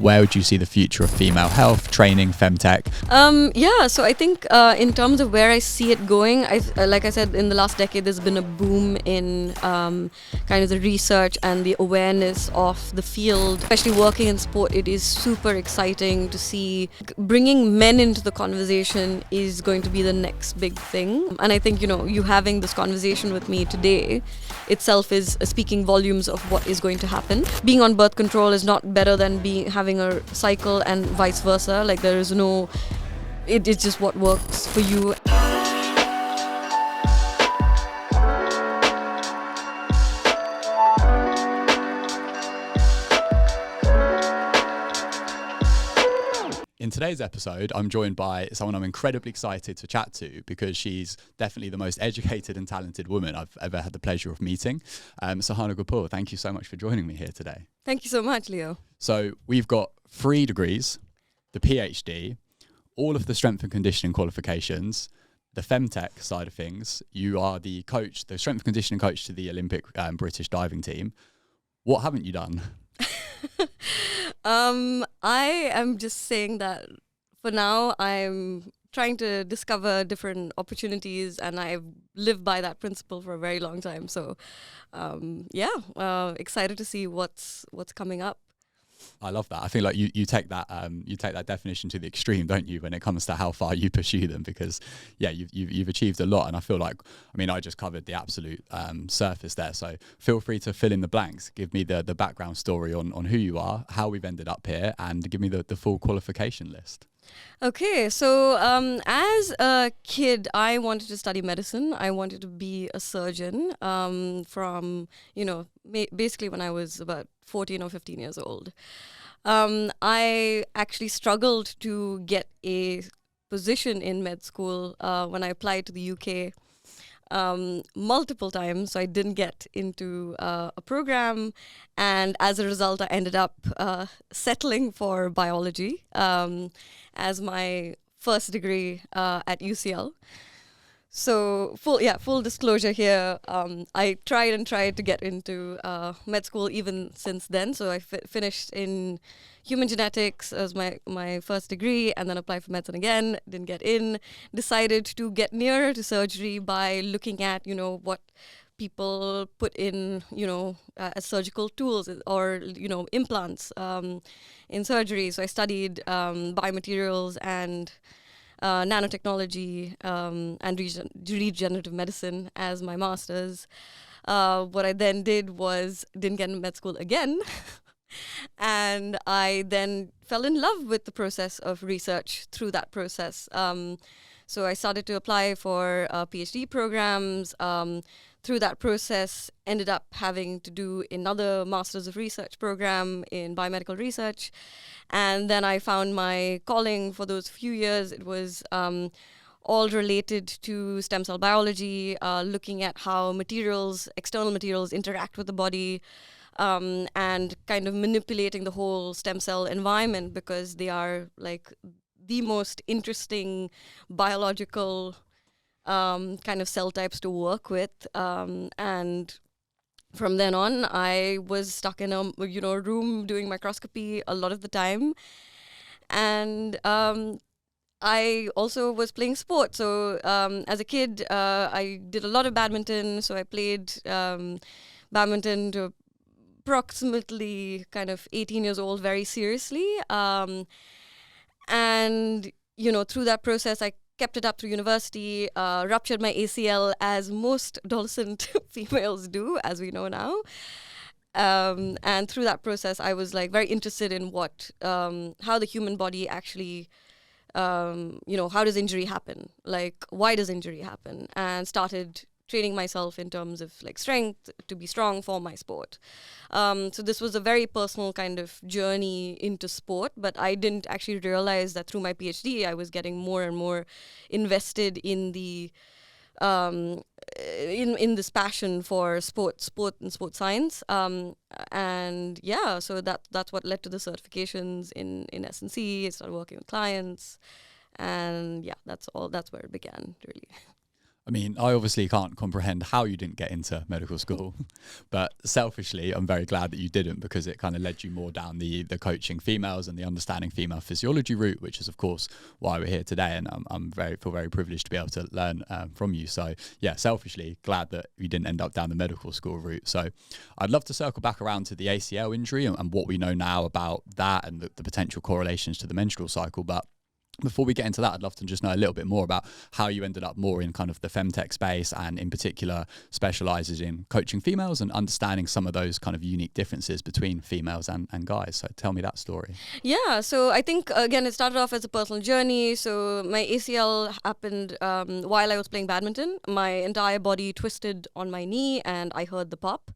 Where would you see the future of female health, training, femtech? So I think in terms of where I see it going, like I said, in the last decade, there's been a boom in kind of the research and the awareness of the field. Especially working in sport, it is super exciting to see bringing men into the conversation is going to be the next big thing. And I think, you having this conversation with me today itself is speaking volumes of what is going to happen. Being on birth control is not better than having a cycle and vice versa. Like there is no, it's just what works for you. In today's episode, I'm joined by someone I'm incredibly excited to chat to because she's definitely the most educated and talented woman I've ever had the pleasure of meeting. Sahana Gopal, thank you so much for joining me here today. Thank you so much, Leo. So we've got 3 degrees, the PhD, all of the strength and conditioning qualifications, the femtech side of things. You are the coach, the strength and conditioning coach to the Olympic British diving team. What haven't you done? I am just saying that for now I'm trying to discover different opportunities, and I've lived by that principle for a very long time. So, excited to see what's coming up. I love that. I think like you take that definition to the extreme, don't you, when it comes to how far you pursue them? Because you've achieved a lot, and I feel like I just covered the absolute surface there. So feel free to fill in the blanks. Give me the background story on who you are, how we've ended up here, and give me the full qualification list. Okay, so as a kid, I wanted to study medicine. I wanted to be a surgeon from, basically when I was about 14 or 15 years old. I actually struggled to get a position in med school when I applied to the UK multiple times, so I didn't get into a program, and as a result I ended up settling for biology as my first degree at UCL. So full disclosure here, I tried to get into med school even since then. So I finished in human genetics as my first degree, and then applied for medicine again, didn't get in, decided to get nearer to surgery by looking at, what people put in, as surgical tools or, implants in surgery. So I studied biomaterials and nanotechnology and regenerative medicine as my master's. What I then did was didn't get into med school again. And I then fell in love with the process of research through that process. So I started to apply for PhD programs. Through that process, ended up having to do another Masters of Research program in biomedical research. And then I found my calling for those few years. It was all related to stem cell biology, looking at how external materials interact with the body, and kind of manipulating the whole stem cell environment, because they are like the most interesting biological kind of cell types to work with, and from then on I was stuck in a room doing microscopy a lot of the time, and I also was playing sport. So as a kid I did a lot of badminton, so I played badminton to approximately kind of 18 years old very seriously, and through that process I kept it up through university, ruptured my ACL as most adolescent females do, as we know now. And through that process, I was like very interested in how the human body actually, how does injury happen? Like, why does injury happen? And started training myself in terms of like strength to be strong for my sport. So this was a very personal kind of journey into sport, but I didn't actually realize that through my PhD I was getting more and more invested in the in this passion for sport and sport science, and so that's what led to the certifications in S&C. I started working with clients, and that's where it began, really. I mean, I obviously can't comprehend how you didn't get into medical school, but selfishly, I'm very glad that you didn't, because it kind of led you more down the coaching females and the understanding female physiology route, which is, of course, why we're here today. And feel very privileged to be able to learn from you. So, yeah, selfishly, glad that you didn't end up down the medical school route. So, I'd love to circle back around to the ACL injury and what we know now about that and the potential correlations to the menstrual cycle. But before we get into that, I'd love to just know a little bit more about how you ended up more in kind of the femtech space, and in particular specializes in coaching females and understanding some of those kind of unique differences between females and guys. So tell me that story. Yeah, so I think, again, it started off as a personal journey. So my ACL happened while I was playing badminton. My entire body twisted on my knee and I heard the pop.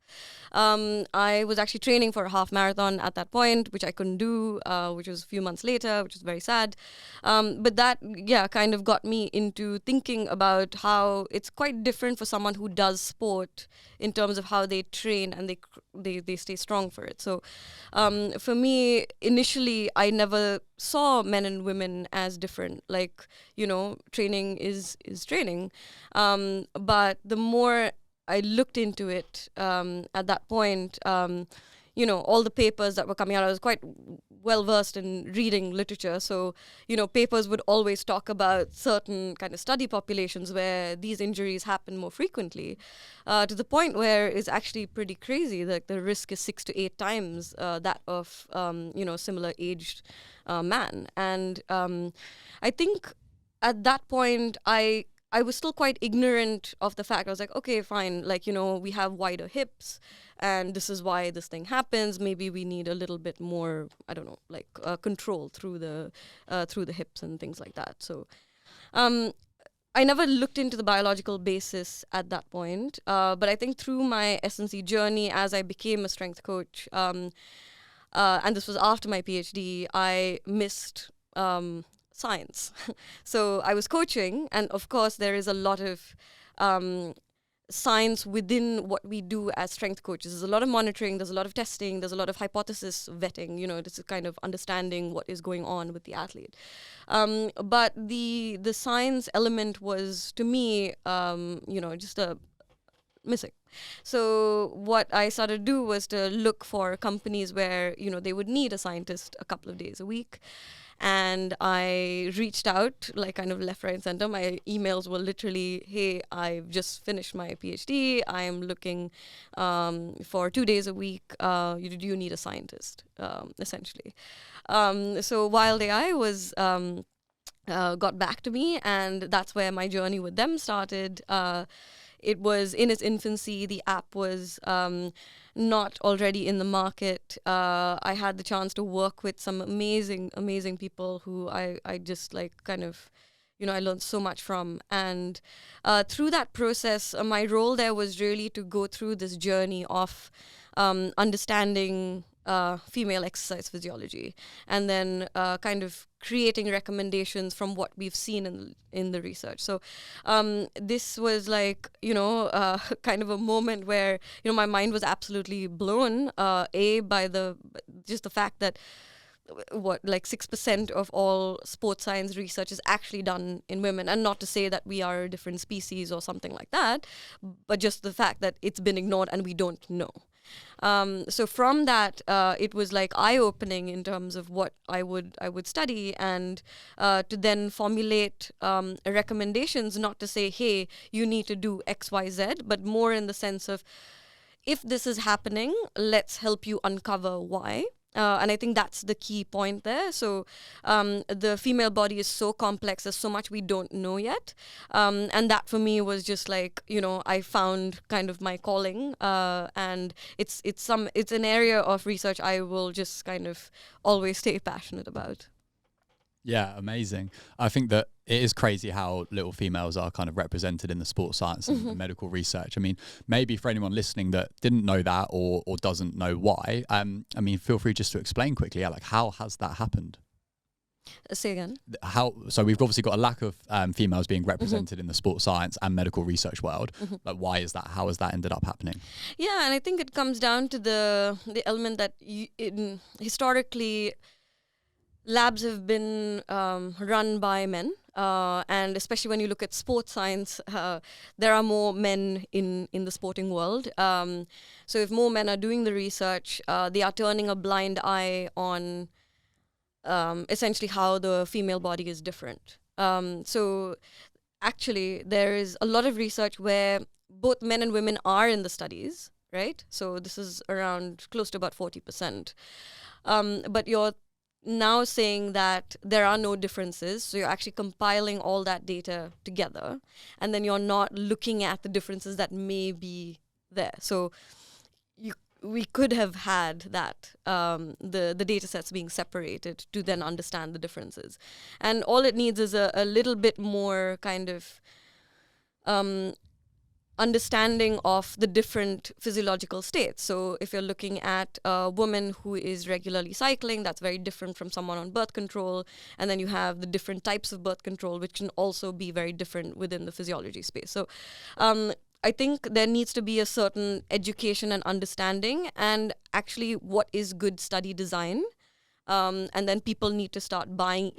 I was actually training for a half marathon at that point, which I couldn't do, which was a few months later, which was very sad. But that, kind of got me into thinking about how it's quite different for someone who does sport in terms of how they train and they stay strong for it. So for me, initially, I never saw men and women as different. Like, training is training. But the more I looked into it at that point, all the papers that were coming out, I was quite well versed in reading literature. So, papers would always talk about certain kind of study populations where these injuries happen more frequently, to the point where it's actually pretty crazy. Like the risk is 6 to 8 times that of, similar aged man. And I think at that point, I was still quite ignorant of the fact. I was like, okay, fine. Like, we have wider hips and this is why this thing happens. Maybe we need a little bit more, I don't know, like control through the hips and things like that. So I never looked into the biological basis at that point. But I think through my S&C journey, as I became a strength coach, and this was after my PhD, I missed science. So I was coaching, and of course there is a lot of science within what we do as strength coaches. There's a lot of monitoring, there's a lot of testing, there's a lot of hypothesis vetting, this is kind of understanding what is going on with the athlete. But the science element was, to me, just a missing. So what I started to do was to look for companies where, they would need a scientist a couple of days a week. And I reached out, like kind of left, right, and center. My emails were literally, hey, I've just finished my PhD. I'm looking for 2 days a week. Do you need a scientist, essentially? So Wild AI was got back to me, and that's where my journey with them started. It was in its infancy. The app was not already in the market. I had the chance to work with some amazing people who I just like kind of, I learned so much from. And through that process, my role there was really to go through this journey of understanding female exercise physiology, and then kind of creating recommendations from what we've seen in the research. So this was like, kind of a moment where, my mind was absolutely blown, by just the fact that 6% of all sports science research is actually done in women. And not to say that we are a different species or something like that, but just the fact that it's been ignored and we don't know. So from that, it was like eye-opening in terms of what I would study, and to then formulate recommendations, not to say, hey, you need to do X, Y, Z, but more in the sense of, if this is happening, let's help you uncover why. And I think that's the key point there. So the female body is so complex. There's so much we don't know yet. And that for me was just like, I found kind of my calling. And it's an area of research I will just kind of always stay passionate about. Yeah, amazing. I think that it is crazy how little females are kind of represented in the sports science and the medical research. I mean, maybe for anyone listening that didn't know that or doesn't know why, feel free just to explain quickly, like, how has that happened? Say again. So we've obviously got a lack of females being represented in the sports science and medical research world. Like, why is that? How has that ended up happening? Yeah, and I think it comes down to the element that historically labs have been run by men. And especially when you look at sports science, there are more men in the sporting world. So if more men are doing the research, they are turning a blind eye on essentially how the female body is different. So actually, there is a lot of research where both men and women are in the studies, right? So this is around close to about 40%. But you're now saying that there are no differences. So you're actually compiling all that data together, and then you're not looking at the differences that may be there. So we could have had that, the data sets being separated to then understand the differences. And all it needs is a little bit more kind of understanding of the different physiological states. So if you're looking at a woman who is regularly cycling, that's very different from someone on birth control. And then you have the different types of birth control, which can also be very different within the physiology space. So I think there needs to be a certain education and understanding, and actually what is good study design. And then people need to start buying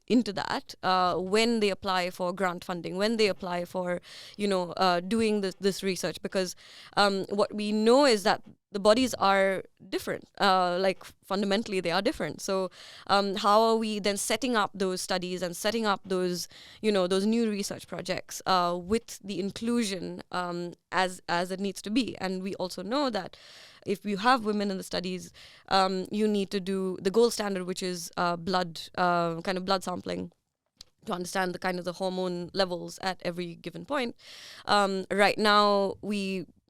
into that when they apply for grant funding, when they apply for, doing this research, because what we know is that the bodies are different, like fundamentally they are different. So how are we then setting up those studies and setting up those, those new research projects with the inclusion as it needs to be? And we also know that if you have women in the studies, you need to do the gold standard, which is blood sampling, to understand the kind of the hormone levels at every given point. Right now,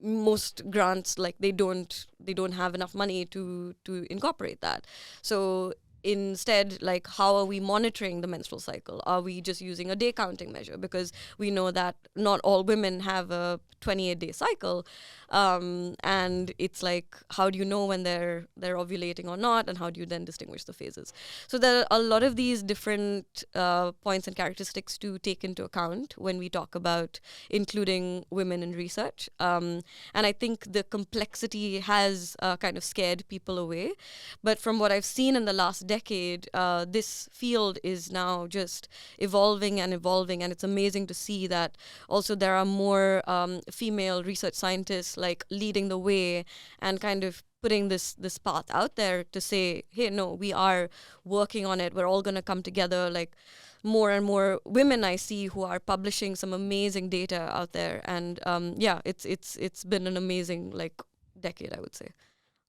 most grants, like they don't have enough money to incorporate that. So instead, like, how are we monitoring the menstrual cycle? Are we just using a day counting measure? Because we know that not all women have a 28-day cycle, and it's like, how do you know when they're ovulating or not, and how do you then distinguish the phases? So there are a lot of these different points and characteristics to take into account when we talk about including women in research, and I think the complexity has kind of scared people away. But from what I've seen in the last decade, this field is now just evolving, and it's amazing to see that also there are more female research scientists like leading the way and kind of putting this path out there to say, hey, no, we are working on it, we're all going to come together. Like, more and more women I see who are publishing some amazing data out there, and it's been an amazing decade, I would say.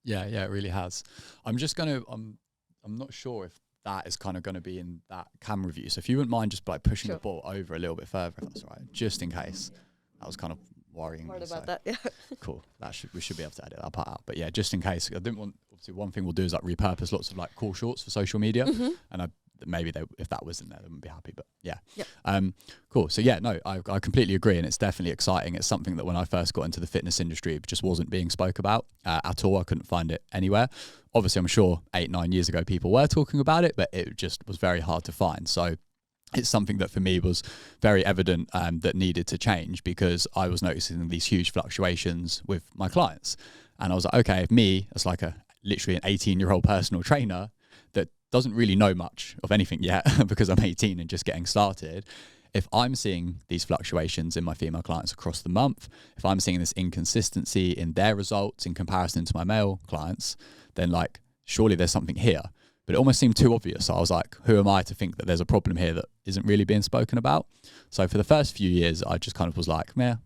Yeah, it really has. I'm not sure if that is kind of going to be in that camera view. So if you wouldn't mind just pushing Sure. the ball over a little bit further, if that's all right, just in case. That was kind of worrying me. About that, yeah. Cool. We should be able to edit that part out. But yeah, just in case, I didn't want. Obviously, one thing we'll do is repurpose lots of cool shorts for social media, and maybe if that was in there, they wouldn't be happy. But yeah, yep. Cool. So yeah, no, I completely agree, and it's definitely exciting. It's something that when I first got into the fitness industry, it just wasn't being spoke about at all. I couldn't find it anywhere. Obviously, I'm sure 8-9 years ago people were talking about it, but it just was very hard to find. So it's something that for me was very evident that needed to change, because I was noticing these huge fluctuations with my clients. And I was like, okay, if me as literally an 18-year-old personal trainer that doesn't really know much of anything yet because I'm 18 and just getting started, if I'm seeing these fluctuations in my female clients across the month, if I'm seeing this inconsistency in their results in comparison to my male clients, then surely there's something here. But it almost seemed too obvious. So I was like, who am I to think that there's a problem here that isn't really being spoken about? So for the first few years, I just kind of was like, meh,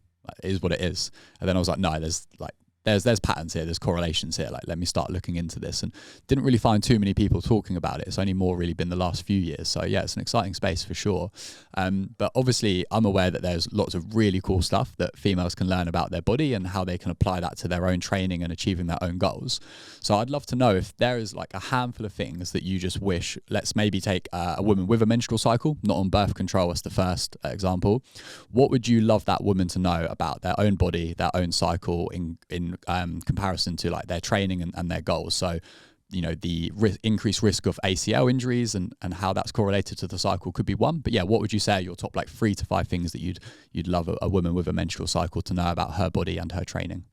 it is what it is. And then I was like, no, there's patterns here, there's correlations here. Let me start looking into this, and didn't really find too many people talking about it. It's only more really been the last few years. So yeah, it's an exciting space for sure. But obviously I'm aware that there's lots of really cool stuff that females can learn about their body and how they can apply that to their own training and achieving their own goals. So I'd love to know if there is a handful of things that you just wish, let's maybe take a woman with a menstrual cycle, not on birth control as the first example. What would you love that woman to know about their own body, their own cycle in comparison to their training and their goals? So, the increased risk of ACL injuries and how that's correlated to the cycle could be one. But yeah, what would you say are your top 3 to 5 things that you'd love a woman with a menstrual cycle to know about her body and her training?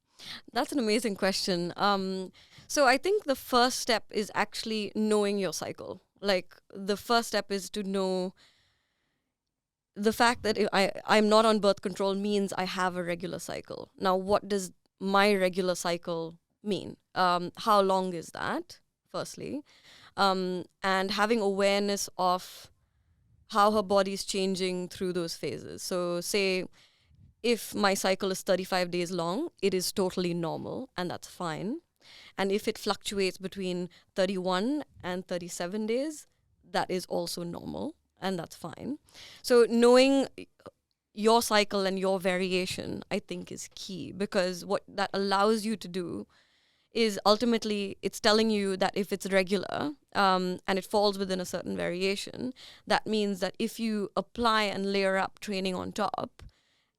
That's an amazing question. So I think the first step is actually knowing your cycle. The first step is to know the fact that I'm not on birth control means I have a regular cycle. Now, what does my regular cycle mean? How long is that, firstly? And having awareness of how her body is changing through those phases. So, say if my cycle is 35 days long, it is totally normal and that's fine. And if it fluctuates between 31 and 37 days, that is also normal and that's fine. So knowing your cycle and your variation, I think, is key, because what that allows you to do is ultimately it's telling you that if it's regular and it falls within a certain variation, that means that if you apply and layer up training on top,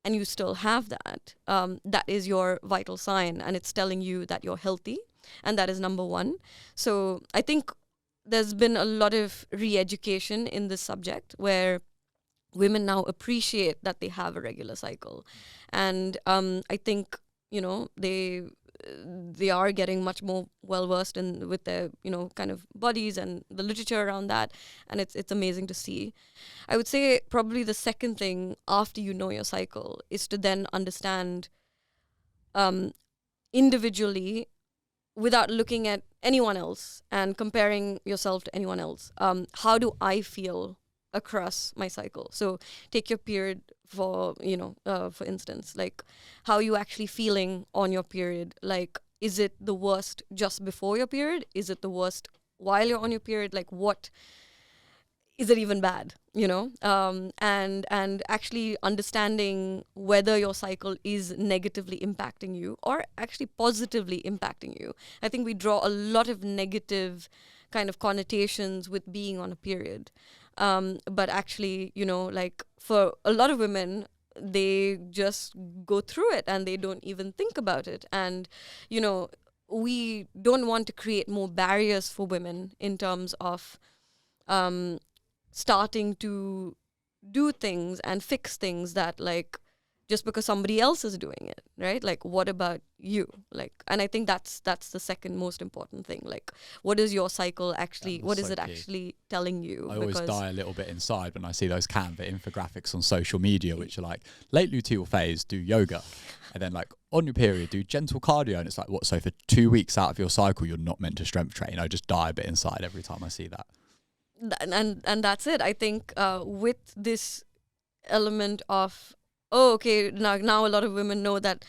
and you still have that, that is your vital sign, and it's telling you that you're healthy, and that is number one. So I think there's been a lot of re-education in this subject where women now appreciate that they have a regular cycle, and I think they are getting much more well versed in with their kind of bodies and the literature around that, and it's amazing to see. I would say probably the second thing after you know your cycle is to then understand individually, without looking at anyone else and comparing yourself to anyone else, how do I feel across my cycle? So take your period for instance, like, how are you actually feeling on your period? Like, is it the worst just before your period? Is it the worst while you're on your period? Like, what is it even bad? And actually understanding whether your cycle is negatively impacting you or actually positively impacting you. I think we draw a lot of negative kind of connotations with being on a period. But actually, like, for a lot of women, they just go through it and they don't even think about it. And, we don't want to create more barriers for women in terms of starting to do things and fix things that, like, just because somebody else is doing it, right? Like, what about you? Like, and I think that's the second most important thing. Like, what is your cycle actually? What is it actually telling you? I always die a little bit inside when I see those Canva infographics on social media, which are like, late luteal phase, do yoga, and then like on your period, do gentle cardio, and it's like, what? So for 2 weeks out of your cycle, you're not meant to strength train. I just die a bit inside every time I see that. And that's it. I think with this element of, oh, okay, now a lot of women know that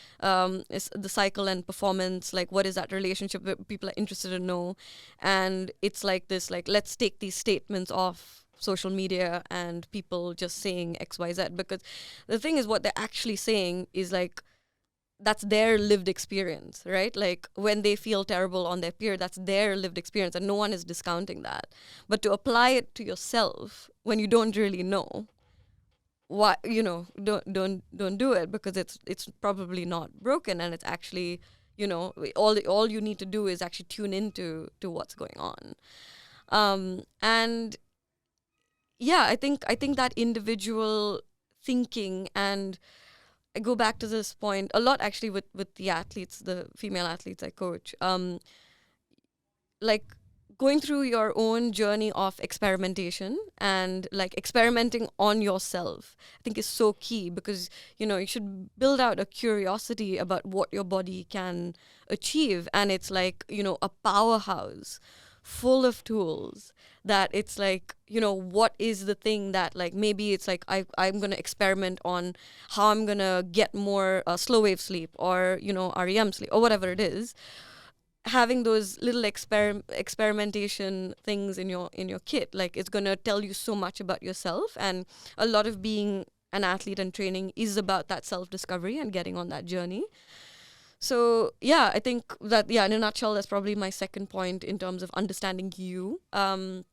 it's the cycle and performance, like, what is that relationship that people are interested to know. And it's like this, like, let's take these statements off social media and people just saying XYZ, because the thing is, what they're actually saying is, like, that's their lived experience, right? Like, when they feel terrible on their period, that's their lived experience, and no one is discounting that. But to apply it to yourself when you don't really know, why, don't do it, because it's probably not broken, and it's actually, all you need to do is actually tune into what's going on. And yeah, I think that individual thinking, and I go back to this point a lot actually with the athletes, the female athletes I coach, like, going through your own journey of experimentation and, like, experimenting on yourself, I think, is so key, because you should build out a curiosity about what your body can achieve, and it's like, a powerhouse full of tools that it's like, what is the thing that, like, maybe it's like, I'm going to experiment on how I'm going to get more slow wave sleep, or REM sleep, or whatever it is. Having those little experimentation things in your kit, like, it's going to tell you so much about yourself. And a lot of being an athlete and training is about that self-discovery and getting on that journey. So yeah, I think that, in a nutshell, that's probably my second point in terms of understanding you. And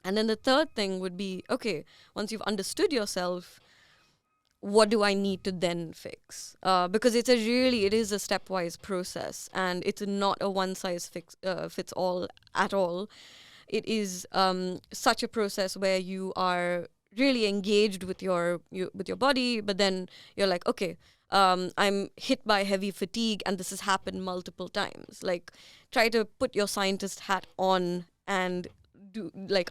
then the third thing would be, okay, once you've understood yourself, what do I need to then fix? Because it is a stepwise process, and it's not a one size fits all at all. It is such a process where you are really engaged with your body, but then you're like, okay, I'm hit by heavy fatigue, and this has happened multiple times. Like, try to put your scientist hat on and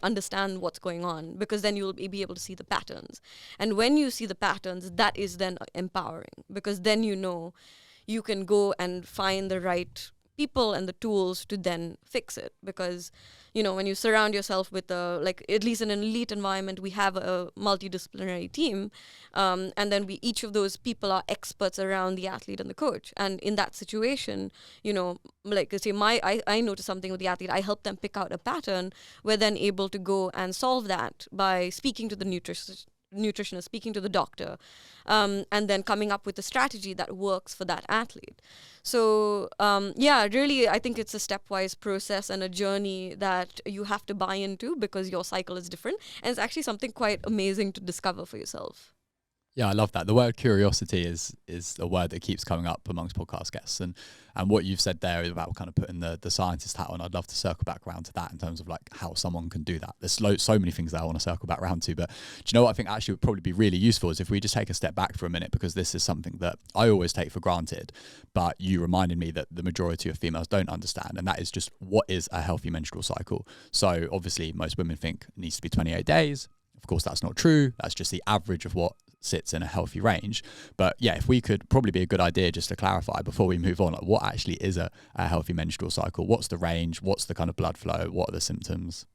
understand what's going on, because then you'll be able to see the patterns. And when you see the patterns, that is then empowering, because then you can go and find the right people and the tools to then fix it. Because when you surround yourself with at least in an elite environment, we have a multidisciplinary team, and then each of those people are experts around the athlete and the coach. And in that situation, like say I notice something with the athlete, I help them pick out a pattern. We're then able to go and solve that by speaking to the nutritionist, speaking to the doctor, and then coming up with a strategy that works for that athlete. So really, I think it's a stepwise process and a journey that you have to buy into, because your cycle is different, and it's actually something quite amazing to discover for yourself. Yeah, I love that. The word curiosity is a word that keeps coming up amongst podcast guests, and what you've said there is about kind of putting the scientist hat on. I'd love to circle back around to that in terms of like how someone can do that. There's so many things that I want to circle back around to, but do you know what I think actually would probably be really useful is if we just take a step back for a minute, because this is something that I always take for granted, but you reminded me that the majority of females don't understand, and that is just what is a healthy menstrual cycle. So obviously most women think it needs to be 28 days. Of course, that's not true. That's just the average of what sits in a healthy range. But yeah, if we could, probably be a good idea just to clarify before we move on, like what actually is a healthy menstrual cycle? What's the range? What's the kind of blood flow? What are the symptoms?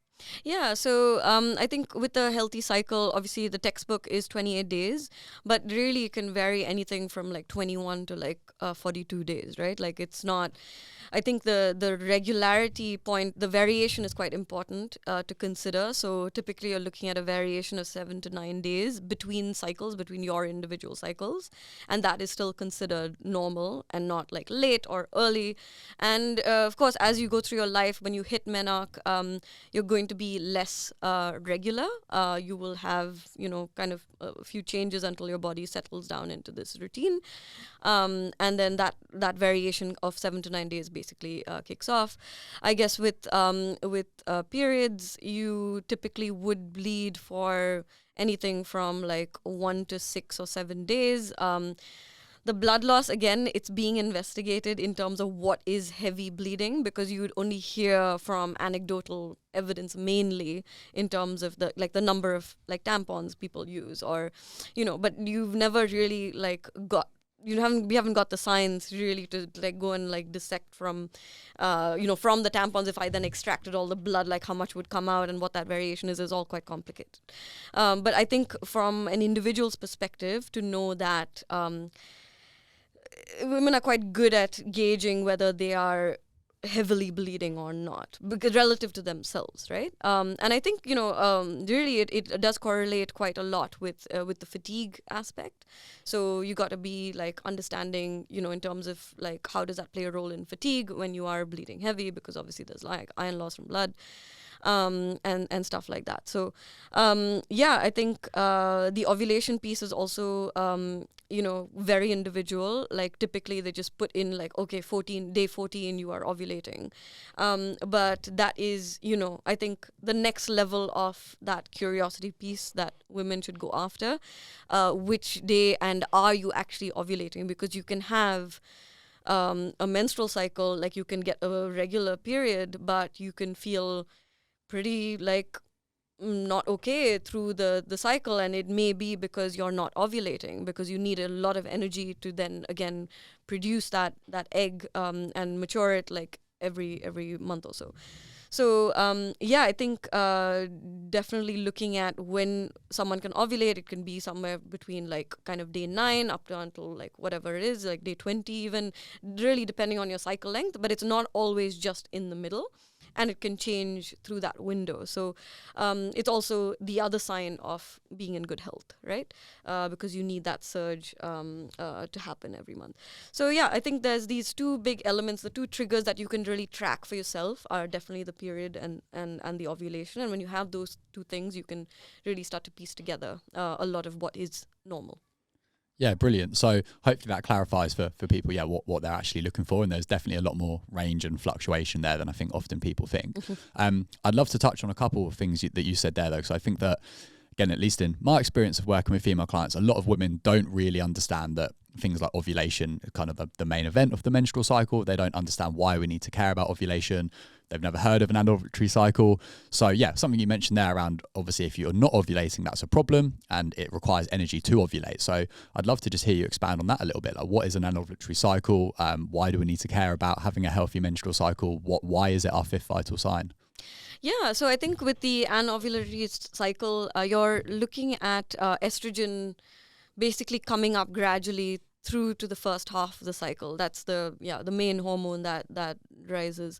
Yeah, so I think with the healthy cycle, obviously the textbook is 28 days, but really it can vary anything from like 21 to like 42 days, right? Like it's not, I think the regularity point, the variation is quite important to consider. So typically you're looking at a variation of 7 to 9 days between cycles, between your individual cycles, and that is still considered normal and not like late or early. And of course, as you go through your life, when you hit menarche, you're going to be less regular. You will have, kind of a few changes until your body settles down into this routine. And then that variation of 7 to 9 days basically kicks off. I guess with periods, you typically would bleed for anything from like 1 to 6 or 7 days. The blood loss, again, it's being investigated in terms of what is heavy bleeding, because you would only hear from anecdotal evidence mainly in terms of the number of like tampons people use, or but you've never really we haven't got the science really to like go and like dissect from from the tampons. If I then extracted all the blood, like how much would come out and what that variation is all quite complicated. But I think from an individual's perspective, to know that women are quite good at gauging whether they are heavily bleeding or not, because relative to themselves, right? And I think really it does correlate quite a lot with the fatigue aspect. So you got to be like understanding, in terms of like how does that play a role in fatigue when you are bleeding heavy, because obviously there's like iron loss from blood. And stuff like that. So I think the ovulation piece is also very individual. Like typically they just put in like, okay, day 14 you are ovulating, but that is I think the next level of that curiosity piece that women should go after. Which day and are you actually ovulating? Because you can have a menstrual cycle, like you can get a regular period, but you can feel pretty like not okay through the cycle, and it may be because you're not ovulating, because you need a lot of energy to then again produce that egg and mature it like every month or so. So I think definitely looking at when someone can ovulate, it can be somewhere between like kind of day 9 up to until like whatever it is, like day 20 even, really depending on your cycle length, but it's not always just in the middle. And it can change through that window. So it's also the other sign of being in good health, right? Because you need that surge to happen every month. So I think there's these two big elements. The two triggers that you can really track for yourself are definitely the period and the ovulation. And when you have those two things, you can really start to piece together a lot of what is normal. Yeah, brilliant. So hopefully that clarifies for people, what they're actually looking for. And there's definitely a lot more range and fluctuation there than I think often people think. I'd love to touch on a couple of things that you said there, though, because I think that, again, at least in my experience of working with female clients, a lot of women don't really understand that things like ovulation, kind of the main event of the menstrual cycle. They don't understand why we need to care about ovulation. They've never heard of an anovulatory cycle. So yeah, something you mentioned there around, obviously, if you're not ovulating, that's a problem and it requires energy to ovulate. So I'd love to just hear you expand on that a little bit. Like, what is an anovulatory cycle? Why do we need to care about having a healthy menstrual cycle? Why is it our fifth vital sign? Yeah, so I think with the anovulatory cycle, you're looking at estrogen basically coming up gradually through to the first half of the cycle. That's the main hormone that rises,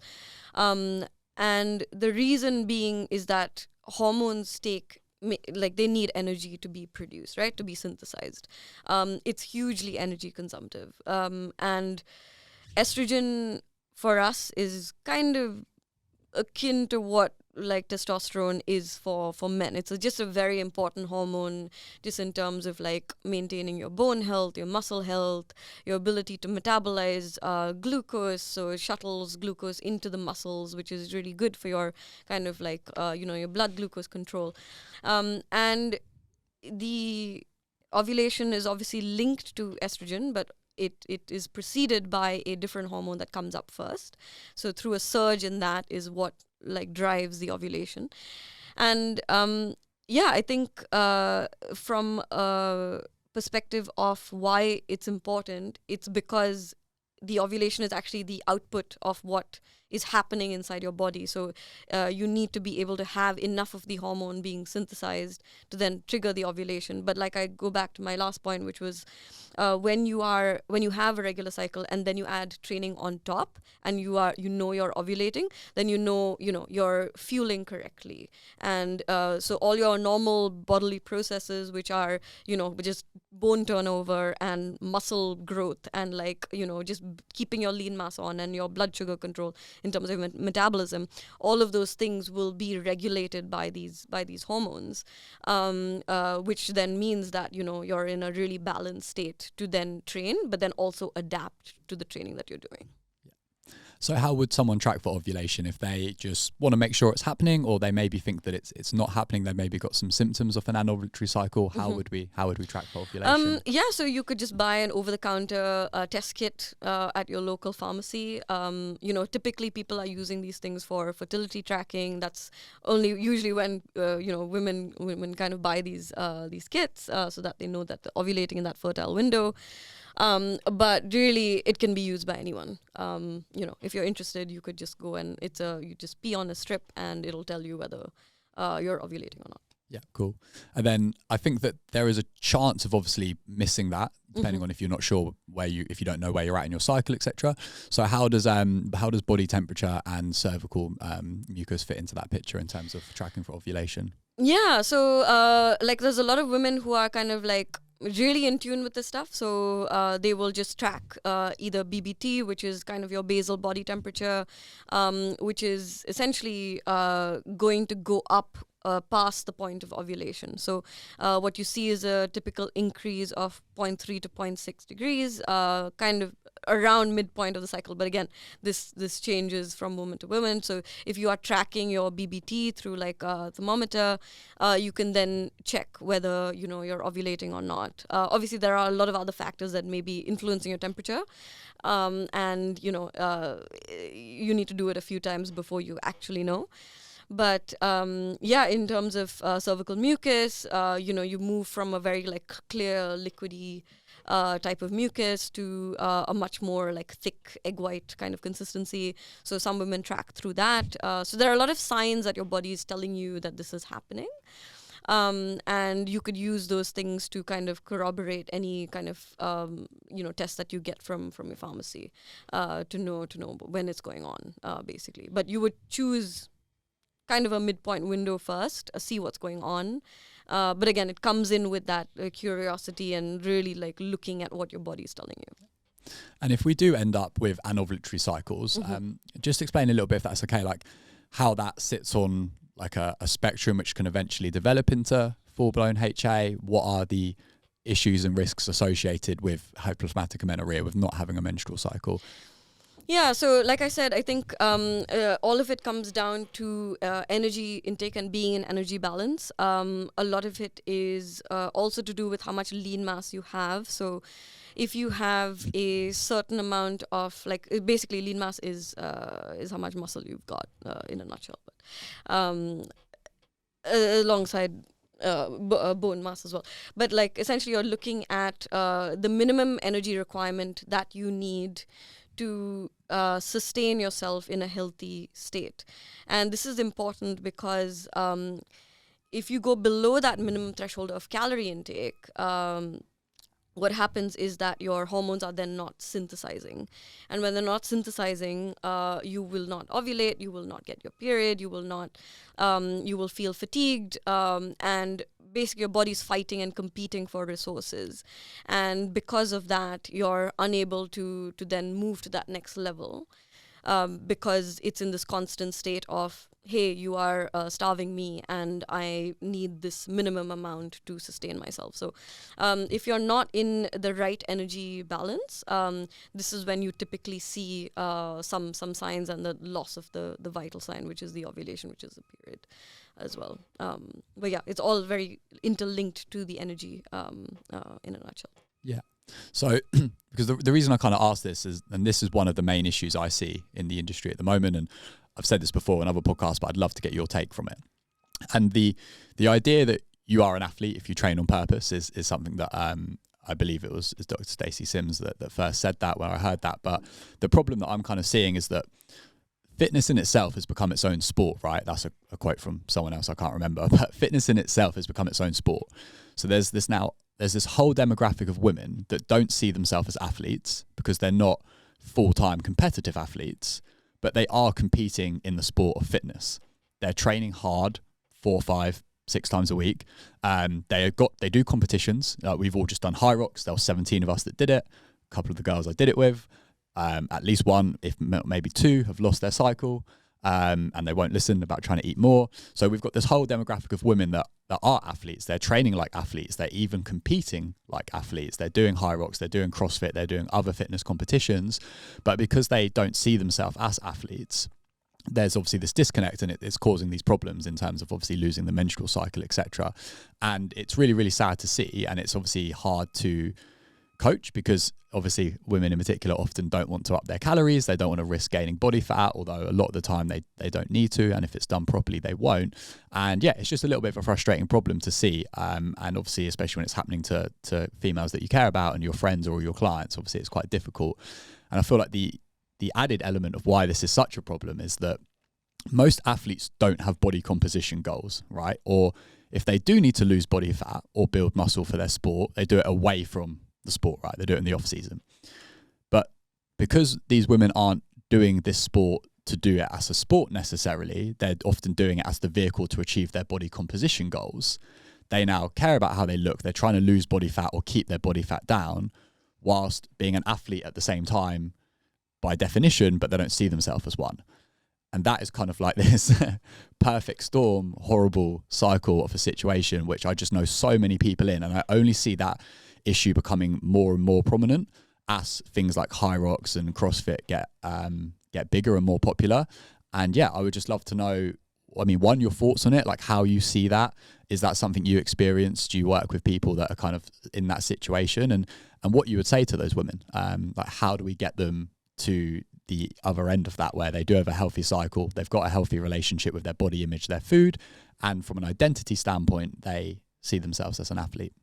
and the reason being is that hormones they need energy to be produced, right? To be synthesized. It's hugely energy consumptive, and estrogen for us is kind of akin to what like testosterone is for men. It's just a very important hormone just in terms of like maintaining your bone health, your muscle health, your ability to metabolize glucose, so it shuttles glucose into the muscles, which is really good for your kind of like your blood glucose control, and the ovulation is obviously linked to estrogen, but it is preceded by a different hormone that comes up first. So through a surge in that is what like drives the ovulation. And I think from a perspective of why it's important, it's because the ovulation is actually the output of what is happening inside your body. So you need to be able to have enough of the hormone being synthesized to then trigger the ovulation. But like I go back to my last point, which was when you have a regular cycle and then you add training on top and you're ovulating, then you're fueling correctly. And so all your normal bodily processes, which are just bone turnover and muscle growth and just keeping your lean mass on and your blood sugar control in terms of metabolism, all of those things will be regulated by these hormones, which then means that you're in a really balanced state to then train, but then also adapt to the training that you're doing. So how would someone track for ovulation if they just want to make sure it's happening, or they maybe think that it's not happening? They maybe got some symptoms of an anovulatory cycle. How would we track for ovulation? So you could just buy an over-the-counter test kit at your local pharmacy. Typically people are using these things for fertility tracking. That's only usually when women kind of buy these kits so that they know that they're ovulating in that fertile window. But really, it can be used by anyone. If you're interested, you could just go and you just pee on a strip and it'll tell you whether you're ovulating or not. Yeah, cool. And then I think that there is a chance of obviously missing that, depending on if you're not sure if you don't know where you're at in your cycle, etc. So how does body temperature and cervical mucus fit into that picture in terms of tracking for ovulation? Yeah, so there's a lot of women who are kind of like really in tune with this stuff, so they will just track either BBT, which is kind of your basal body temperature, which is essentially going to go up past the point of ovulation. So what you see is a typical increase of 0.3 to 0.6 degrees, kind of around midpoint of the cycle. But again, this changes from woman to woman. So if you are tracking your BBT through like a thermometer, you can then check whether you're ovulating or not. Obviously, there are a lot of other factors that may be influencing your temperature, and you need to do it a few times before you actually know. But in terms of cervical mucus, you move from a very like clear, liquidy type of mucus to a much more like thick egg white kind of consistency. So some women track through that. So there are a lot of signs that your body is telling you that this is happening. And you could use those things to kind of corroborate any kind of test that you get from your pharmacy to know when it's going on, basically. But you would choose kind of a midpoint window first, see what's going on. But again, it comes in with that curiosity and really like looking at what your body is telling you. And if we do end up with anovulatory cycles, just explain a little bit, if that's okay, like how that sits on like a spectrum which can eventually develop into full-blown HA. What are the issues and risks associated with hypoplasmatic amenorrhea, with not having a menstrual cycle? Yeah, so like I said, I think all of it comes down to energy intake and being in energy balance. A lot of it is also to do with how much lean mass you have. So if you have a certain amount of basically lean mass is how much muscle you've got in a nutshell. But alongside bone mass as well. But like essentially you're looking at the minimum energy requirement that you need to sustain yourself in a healthy state. And this is important because if you go below that minimum threshold of calorie intake, what happens is that your hormones are then not synthesizing. And when they're not synthesizing, you will not ovulate, you will not get your period, you will not, you will feel fatigued, and basically your body's fighting and competing for resources. And because of that, you're unable to then move to that next level. Because it's in this constant state of, hey, you are starving me and I need this minimum amount to sustain myself. So if you're not in the right energy balance, this is when you typically see some signs and the loss of the vital sign, which is the ovulation, which is the period as well. But yeah, it's all very interlinked to the energy in a nutshell. Yeah. So, because the reason I kind of asked this is, and this is one of the main issues I see in the industry at the moment, and I've said this before in other podcasts, but I'd love to get your take from it. And the idea that you are an athlete if you train on purpose is something that I believe it was Dr. Stacey Sims that first said that, where I heard that. But the problem that I'm kind of seeing is that fitness in itself has become its own sport, right? That's a quote from someone else I can't remember, but fitness in itself has become its own sport. So there's this whole demographic of women that don't see themselves as athletes because they're not full-time competitive athletes, but they are competing in the sport of fitness. They're training hard 4, 5, 6 times a week. They do competitions. We've all just done high rocks. There were 17 of us that did it. A couple of the girls I did it with. At least one, if maybe 2, have lost their cycle. And they won't listen about trying to eat more. So we've got this whole demographic of women that are athletes. They're training like athletes. They're even competing like athletes. They're doing high rocks. They're doing CrossFit. They're doing other fitness competitions. But because they don't see themselves as athletes, there's obviously this disconnect, and it's causing these problems in terms of obviously losing the menstrual cycle, etc. And it's really, really sad to see. And it's obviously hard to coach because obviously women in particular often don't want to up their calories. They don't want to risk gaining body fat, although a lot of the time they don't need to, and if it's done properly they won't. And yeah, it's just a little bit of a frustrating problem to see, and obviously especially when it's happening to females that you care about and your friends or your clients, obviously it's quite difficult. And I feel like the added element of why this is such a problem is that most athletes don't have body composition goals, right? Or if they do need to lose body fat or build muscle for their sport, they do it away from the sport, right? They do it in the off season. But because these women aren't doing this sport to do it as a sport necessarily, they're often doing it as the vehicle to achieve their body composition goals. They now care about how they look. They're trying to lose body fat or keep their body fat down whilst being an athlete at the same time by definition, but they don't see themselves as one. And that is kind of like this perfect storm, horrible cycle of a situation, which I just know so many people in. And I only see that issue becoming more and more prominent as things like high rocks and CrossFit get bigger and more popular. And yeah, I would just love to know, I mean, one, your thoughts on it, like how you see that. Is that something you experience? Do you work with people that are kind of in that situation? And what you would say to those women, like how do we get them to the other end of that, where they do have a healthy cycle, they've got a healthy relationship with their body image, their food, and from an identity standpoint, they see themselves as an athlete?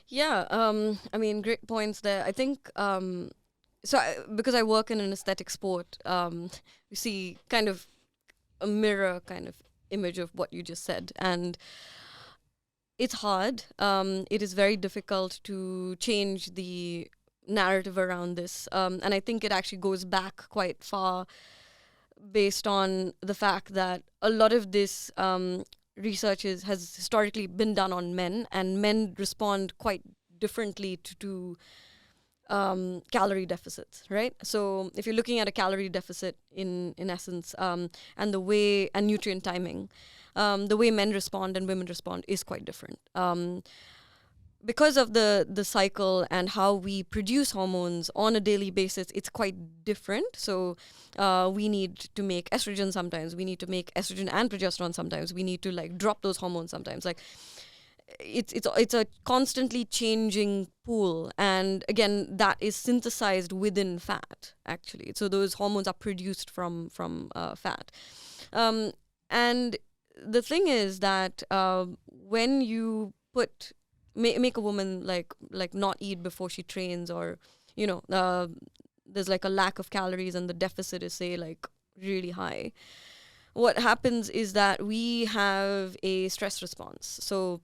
Yeah, I mean, great points there. I think, because I work in an aesthetic sport, we see kind of a mirror kind of image of what you just said. And it's hard. It is very difficult to change the narrative around this. And I think it actually goes back quite far based on the fact that a lot of this research has historically been done on men, and men respond quite differently to calorie deficits, right? So if you're looking at a calorie deficit in essence, and nutrient timing, the way men respond and women respond is quite different. because of the cycle and how we produce hormones on a daily basis, it's quite different. So we need to make estrogen sometimes, we need to make estrogen and progesterone sometimes, we need to like drop those hormones sometimes. Like it's a constantly changing pool, and again that is synthesized within fat actually. So those hormones are produced from fat, and the thing is that when you make a woman like not eat before she trains, or there's like a lack of calories and the deficit is say like really high, what happens is that we have a stress response. So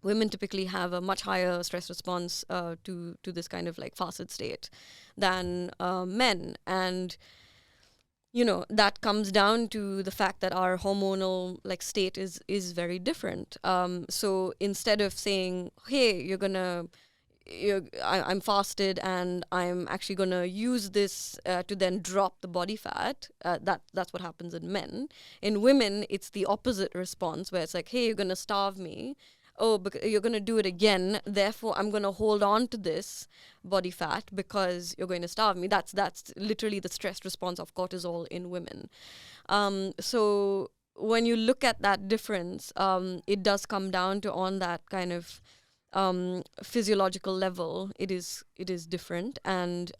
women typically have a much higher stress response to this kind of like fasted state than men, and that comes down to the fact that our hormonal like state is very different. So instead of saying, hey, I'm fasted and I'm actually gonna use this to then drop the body fat. That's what happens in men. In women, it's the opposite response, where it's like, hey, you're gonna starve me. Oh, because you're going to do it again. Therefore, I'm going to hold on to this body fat because you're going to starve me. That's literally the stress response of cortisol in women. So when you look at that difference, it does come down to on that kind of physiological level. It is different. And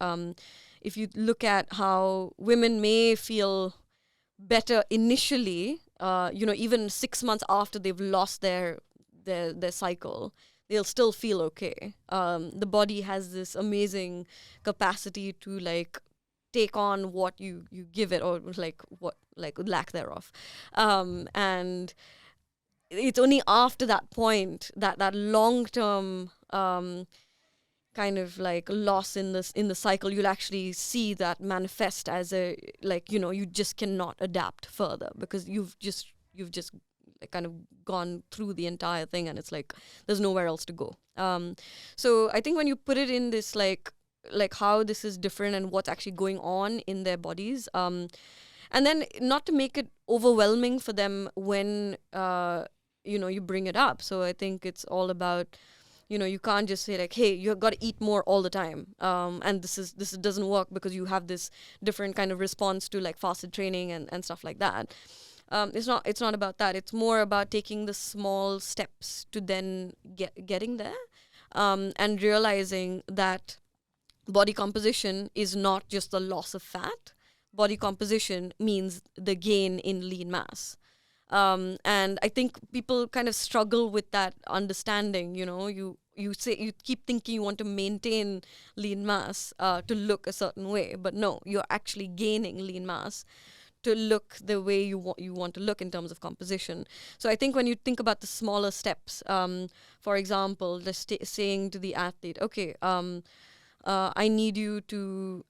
if you look at how women may feel better initially, even 6 months after they've lost their cycle, they'll still feel okay. The body has this amazing capacity to like take on what you give it, or like what like lack thereof, and it's only after that point that long term kind of like loss in the cycle, you'll actually see that manifest as a like you just cannot adapt further because you've just like kind of gone through the entire thing, and it's like there's nowhere else to go. So I think when you put it in this like how this is different and what's actually going on in their bodies, and then not to make it overwhelming for them when you bring it up. So I think it's all about you can't just say like, hey, you've got to eat more all the time, and this doesn't work because you have this different kind of response to like fasted training and stuff like that. It's not about that. It's more about taking the small steps to then getting there, and realizing that body composition is not just the loss of fat. Body composition means the gain in lean mass. And I think people kind of struggle with that understanding. You keep thinking you want to maintain lean mass to look a certain way, but no, you're actually gaining lean mass to look the way you want to look in terms of composition. So I think when you think about the smaller steps, for example, just saying to the athlete, okay, I need you to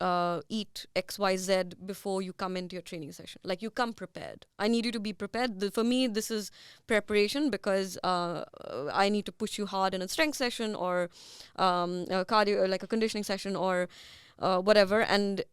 eat XYZ before you come into your training session. Like you come prepared. I need you to be prepared. For me, this is preparation because I need to push you hard in a strength session or a cardio, or like a conditioning session or whatever. And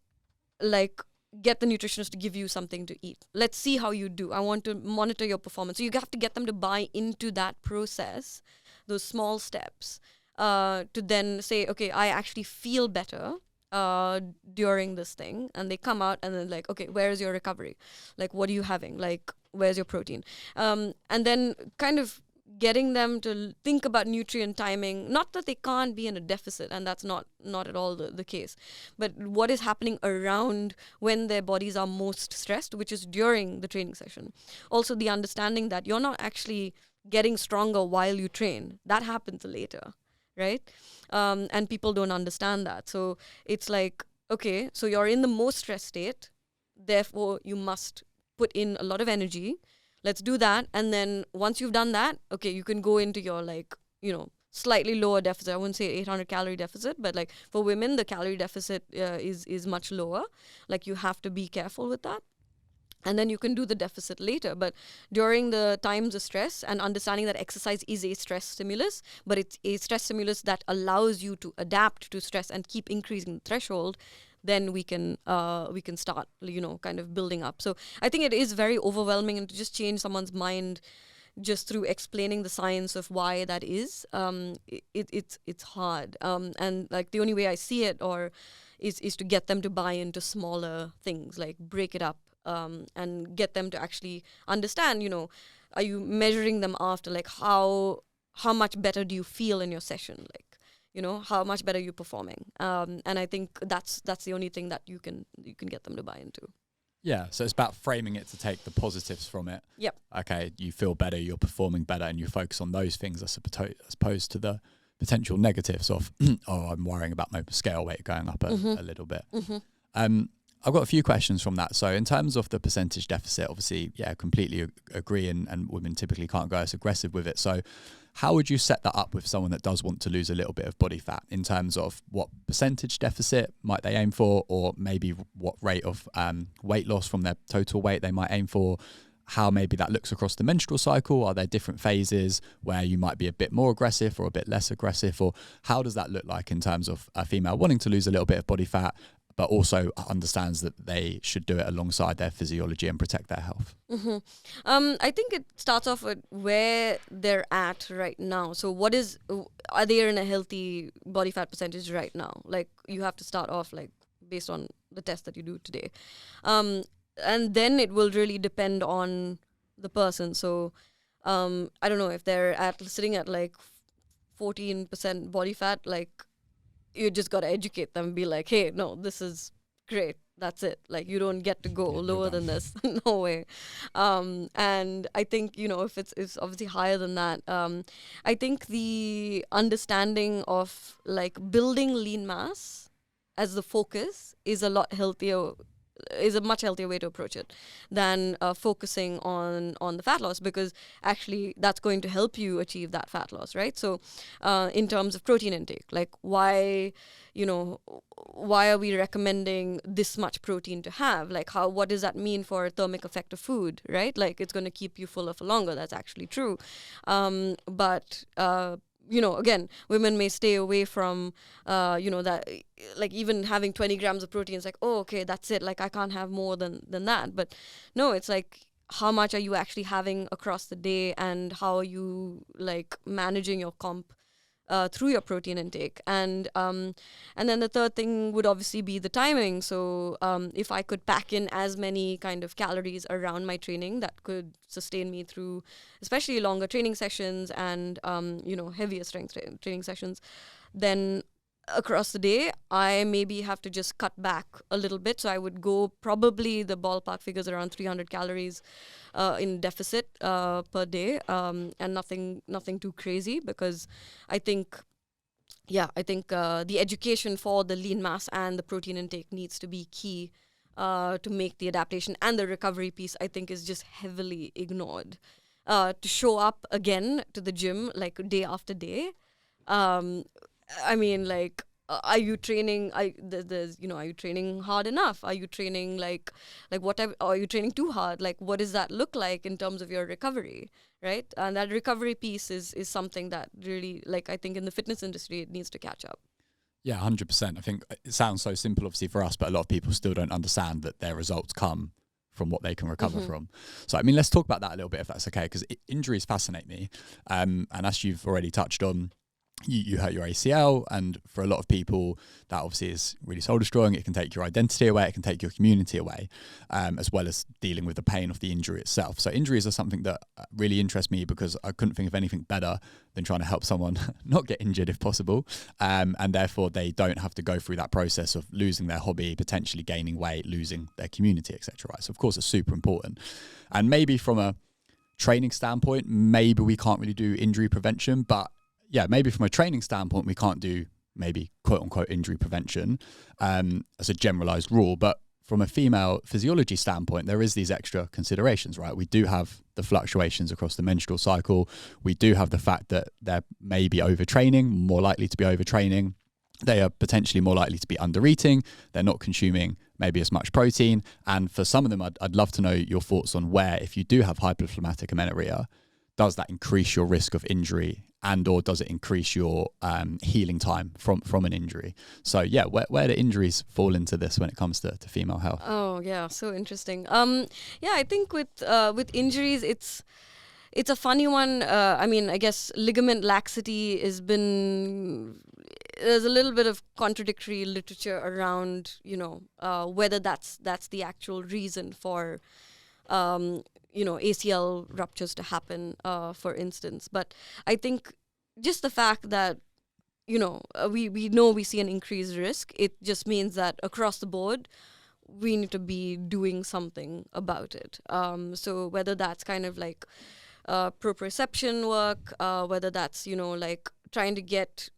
like get the nutritionist to give you something to eat. Let's see how you do. I want to monitor your performance. So you have to get them to buy into that process, those small steps, to then say, okay, I actually feel better during this thing. And they come out and then like, okay, where is your recovery? Like, what are you having? Like, where's your protein? And then kind of getting them to think about nutrient timing. Not that they can't be in a deficit, and that's not at all the case, but what is happening around when their bodies are most stressed, which is during the training session. Also the understanding that you're not actually getting stronger while you train. That happens later, right? And people don't understand that. So it's like, okay, so you're in the most stressed state, therefore you must put in a lot of energy. Let's do that. And then once you've done that, okay, you can go into your like, slightly lower deficit. I wouldn't say 800 calorie deficit, but like for women, the calorie deficit is much lower. Like you have to be careful with that. And then you can do the deficit later. But during the times of stress, and understanding that exercise is a stress stimulus, but it's a stress stimulus that allows you to adapt to stress and keep increasing the threshold, then we can start, kind of building up. So I think it is very overwhelming, and to just change someone's mind just through explaining the science of why that is, it's hard. And like the only way I see it is to get them to buy into smaller things, like break it up, and get them to actually understand, are you measuring them after like how much better do you feel in your session? Like, how much better you're performing. And I think that's the only thing that you can get them to buy into. Yeah, so it's about framing it to take the positives from it. Yep. Okay, you feel better, you're performing better, and you focus on those things as opposed to the potential negatives of, I'm worrying about my scale weight going up a little bit. I've got a few questions from that. So in terms of the percentage deficit, obviously, completely agree, and women typically can't go as aggressive with it. So how would you set that up with someone that does want to lose a little bit of body fat, in terms of what percentage deficit might they aim for, or maybe what rate of weight loss from their total weight they might aim for? How maybe that looks across the menstrual cycle? Are there different phases where you might be a bit more aggressive or a bit less aggressive? Or how does that look like in terms of a female wanting to lose a little bit of body fat, but also understands that they should do it alongside their physiology and protect their health? I think it starts off with where they're at right now. So are they in a healthy body fat percentage right now? Like, you have to start off like based on the test that you do today. And then it will really depend on the person. So I don't know, if they're sitting at like 14% body fat, like, you just got to educate them, be like, hey, no, this is great. That's it. Like, you don't get to go lower than this. No way. And I think, if it's obviously higher than that, I think the understanding of like building lean mass as the focus is a much healthier way to approach it than focusing on the fat loss, because actually that's going to help you achieve that fat loss, right? So in terms of protein intake, like why are we recommending this much protein to have? Like, what does that mean for a thermic effect of food, right? Like, it's going to keep you fuller for longer. That's actually true. But again, women may stay away from, that, like, even having 20 grams of protein is like, oh, okay, that's it. Like, I can't have more than that. But no, it's like, how much are you actually having across the day, and how are you like managing your comp through your protein intake? And then the third thing would obviously be the timing. So if I could pack in as many kind of calories around my training that could sustain me through especially longer training sessions and heavier strength training sessions, then across the day I maybe have to just cut back a little bit. So I would go, probably the ballpark figures around 300 calories in deficit per day, and nothing too crazy, because I think the education for the lean mass and the protein intake needs to be key to make the adaptation, and the recovery piece, I think, is just heavily ignored. To show up again to the gym like day after day, I mean, like, are you training? Are you training hard enough? Are you training like what are you training too hard? Like, what does that look like in terms of your recovery, right? And that recovery piece is something that really, like, I think in the fitness industry, it needs to catch up. Yeah, 100%. I think it sounds so simple, obviously, for us, but a lot of people still don't understand that their results come from what they can recover from. So, I mean, let's talk about that a little bit, if that's okay, because injuries fascinate me. And as you've already touched on, you hurt your ACL, and for a lot of people that obviously is really soul destroying. It can take your identity away, it can take your community away, as well as dealing with the pain of the injury itself. So injuries are something that really interests me, because I couldn't think of anything better than trying to help someone not get injured if possible, and therefore they don't have to go through that process of losing their hobby, potentially gaining weight, losing their community, etc. Right? So of course it's super important. And maybe from a training standpoint, maybe we can't really do injury prevention, but yeah, maybe from a training standpoint, we can't do maybe quote unquote injury prevention as a generalized rule. But from a female physiology standpoint, there is these extra considerations, right? We do have the fluctuations across the menstrual cycle. We do have the fact that they're maybe overtraining, more likely to be overtraining. They are potentially more likely to be under-eating. They're not consuming maybe as much protein. And for some of them, I'd love to know your thoughts on where, if you do have hyperinflammatic amenorrhea, does that increase your risk of injury, and or does it increase your healing time from an injury? So yeah, where do injuries fall into this when it comes to female health? Oh yeah, so interesting. Yeah, I think with injuries, It's a funny one. I mean, I guess ligament laxity has been, there's a little bit of contradictory literature around, whether that's the actual reason for, ACL ruptures to happen, for instance. But I think just the fact that, we know we see an increased risk, it just means that across the board, we need to be doing something about it. So whether that's kind of like proprioception work, whether that's, like trying to get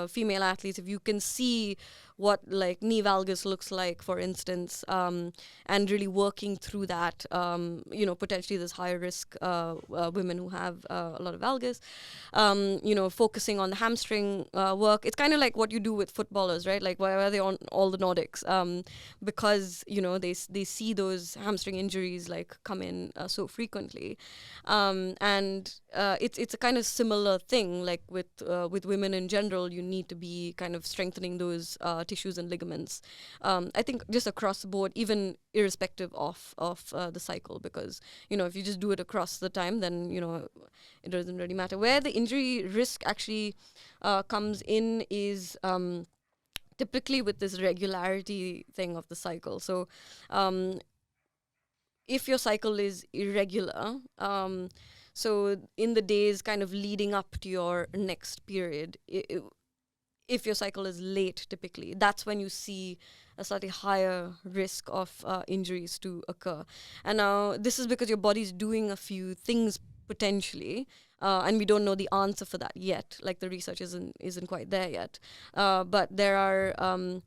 female athletes, if you can see what like knee valgus looks like, for instance, and really working through that, potentially there's higher risk women who have a lot of valgus, focusing on the hamstring work. It's kind of like what you do with footballers, right? Like why are they on all the Nordics? Because, they see those hamstring injuries like come in so frequently. And it's a kind of similar thing, like with women in general, you need to be kind of strengthening those tissues and ligaments. I think just across the board, even irrespective of the cycle, because, if you just do it across the time, then, it doesn't really matter. Where the injury risk actually comes in is typically with this regularity thing of the cycle. So if your cycle is irregular, so in the days kind of leading up to your next period, if your cycle is late, typically, that's when you see a slightly higher risk of injuries to occur. And now this is because your body's doing a few things potentially, and we don't know the answer for that yet. Like the research isn't quite there yet. But there are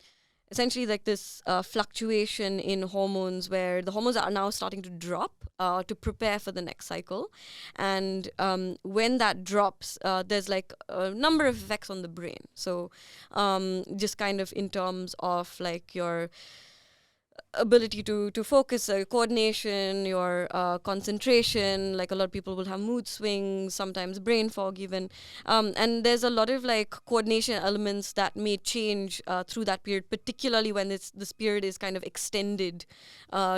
essentially like this fluctuation in hormones where the hormones are now starting to drop to prepare for the next cycle. And when that drops, there's like a number of effects on the brain. So just kind of in terms of like your ability to focus, coordination, your concentration. Like a lot of people will have mood swings, sometimes brain fog even, and there's a lot of like coordination elements that may change through that period, particularly when this period is kind of extended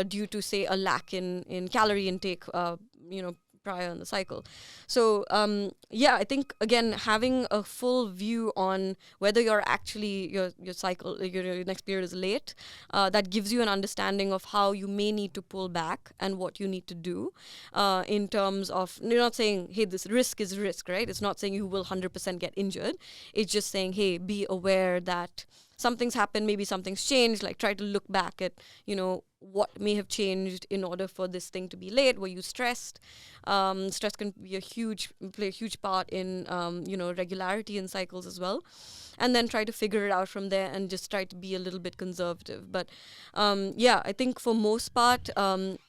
due to, say, a lack in calorie intake, prior in the cycle. So I think again, having a full view on whether you're actually your cycle, your next period is late, that gives you an understanding of how you may need to pull back and what you need to do in terms of, you're not saying, hey, this risk is risk, right? It's not saying you will 100% get injured. It's just saying, hey, be aware that something's happened, maybe something's changed. Like try to look back at, what may have changed in order for this thing to be late. Were you stressed? Stress can be play a huge part in, regularity in cycles as well. And then try to figure it out from there and just try to be a little bit conservative. But I think for most part,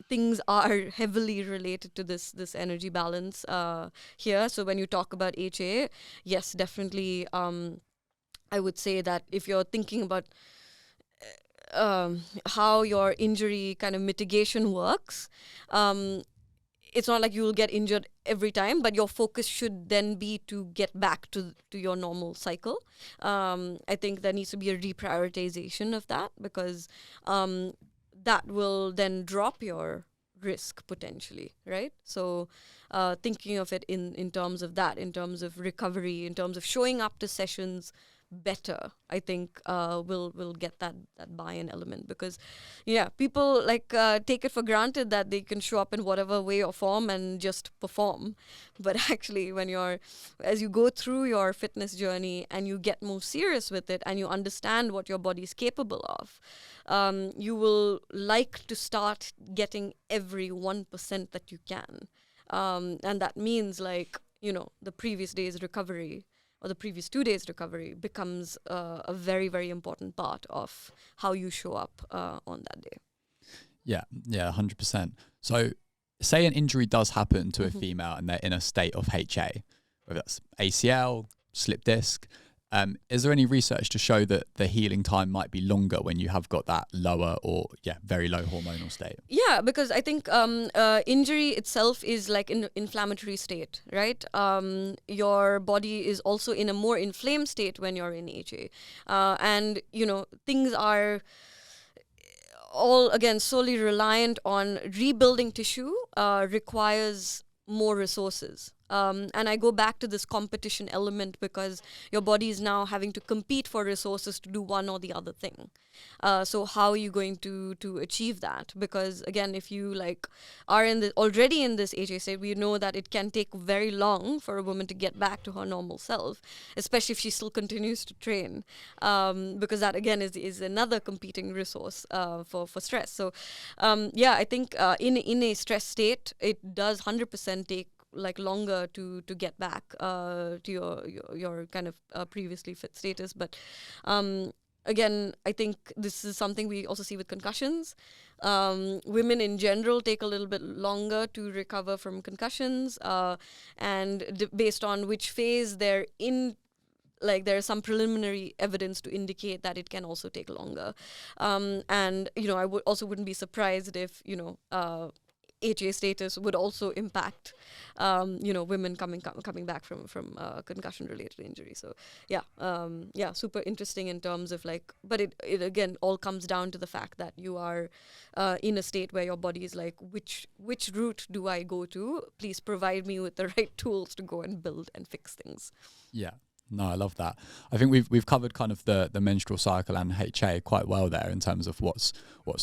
things are heavily related to this energy balance here. So when you talk about HA, yes, definitely, I would say that if you're thinking about how your injury kind of mitigation works, it's not like you will get injured every time, but your focus should then be to get back to your normal cycle. I think there needs to be a reprioritization of that, because that will then drop your risk potentially, right? So thinking of it in terms of that, in terms of recovery, in terms of showing up to sessions better, I think will get that buy-in element, because people like take it for granted that they can show up in whatever way or form and just perform. But actually, as you go through your fitness journey and you get more serious with it and you understand what your body is capable of, you will like to start getting every 1% that you can, and that means like the previous day's recovery or the previous 2 days recovery becomes a very, very important part of how you show up on that day. Yeah, 100%. So say an injury does happen to a female and they're in a state of HA, whether that's ACL, slip disc, is there any research to show that the healing time might be longer when you have got that lower or very low hormonal state? Yeah, because I think injury itself is like an inflammatory state, right? Your body is also in a more inflamed state when you're in HA, and things are all again solely reliant on rebuilding tissue, requires more resources. And I go back to this competition element because your body is now having to compete for resources to do one or the other thing. So how are you going to achieve that? Because again, if you like are already in this HA state, we know that it can take very long for a woman to get back to her normal self, especially if she still continues to train, because that again is another competing resource for stress. So I think in a stress state, it does 100% take like longer to get back to your kind of previously fit status. But again, I think this is something we also see with concussions. Women in general take a little bit longer to recover from concussions, and based on which phase they're in, like there is some preliminary evidence to indicate that it can also take longer. And I wouldn't be surprised if HA status would also impact women coming back from concussion related injury. So super interesting in terms of like, but it again all comes down to the fact that you are in a state where your body is like, which route do I go to? Please provide me with the right tools to go and build and fix things. Yeah. No, I love that. I think we've covered kind of the menstrual cycle and HA quite well there in terms of what's